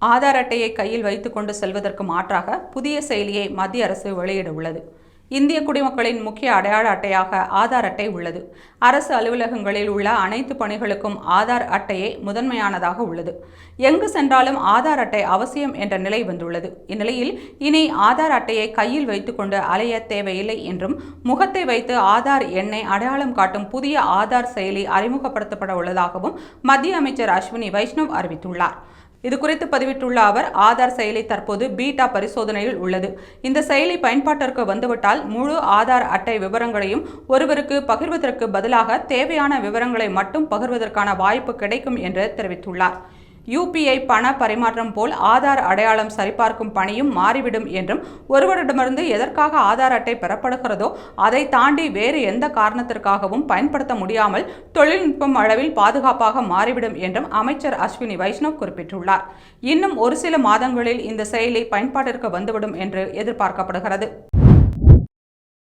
ஆதார் அட்டையை கையில் வைத்துக் கொண்டு செல்வதற்கு மாற்றாக புதிய செயலியை மத்திய அரசு வெளியிட உள்ளது. இந்திய குடிமக்களின் முக்கிய அடையாள அட்டையாக ஆதார் அட்டை உள்ளது. அரசு அலுவலகங்களில் உள்ள அனைத்து பணிகளுக்கும் ஆதார் அட்டையே முதன்மையானதாக உள்ளது. எங்கு சென்றாலும் ஆதார் அட்டை அவசியம் என்ற நிலை வந்துள்ளது. இந்நிலையில் இனி ஆதார் அட்டையை கையில் வைத்துக் கொண்டு அலைய தேவையில்லை என்றும், முகத்தை வைத்து ஆதார் எண்ணை அடையாளம் காட்டும் புதிய ஆதார் செயலி அறிமுகப்படுத்தப்பட உள்ளதாகவும் மத்திய அமைச்சர் அஸ்வினி வைஷ்ணவ் அறிவித்துள்ளார். இதுகுறித்து பதிவிட்டுள்ள அவர், ஆதார் செயலி தற்போது பீட்டா பரிசோதனையில் உள்ளது. இந்த செயலி பயன்பாட்டிற்கு வந்துவிட்டால் முழு ஆதார் அட்டை விவரங்களையும் ஒருவருக்கு பகிர்வதற்கு பதிலாக தேவையான விவரங்களை மட்டும் பகிர்வதற்கான வாய்ப்பு கிடைக்கும் என்று தெரிவித்துள்ளார். UPI பண பரிமாற்றம் போல் ஆதார் அடையாளம் சரிபார்க்கும் பணியும் மாறிவிடும் என்றும், ஒருவரிடமிருந்து எதற்காக ஆதார் அட்டை பெறப்படுகிறதோ அதை தாண்டி வேறு எந்த காரணத்திற்காகவும் பயன்படுத்த முடியாமல் தொழில்நுட்பம் அளவில் பாதுகாப்பாக மாறிவிடும் என்றும் அமைச்சர் அஸ்வினி வைஷ்ணவ் குறிப்பிட்டுள்ளார். இன்னும் ஒரு சில மாதங்களில் இந்த செயலி பயன்பாட்டிற்கு வந்துவிடும் என்று எதிர்பார்க்கப்படுகிறது.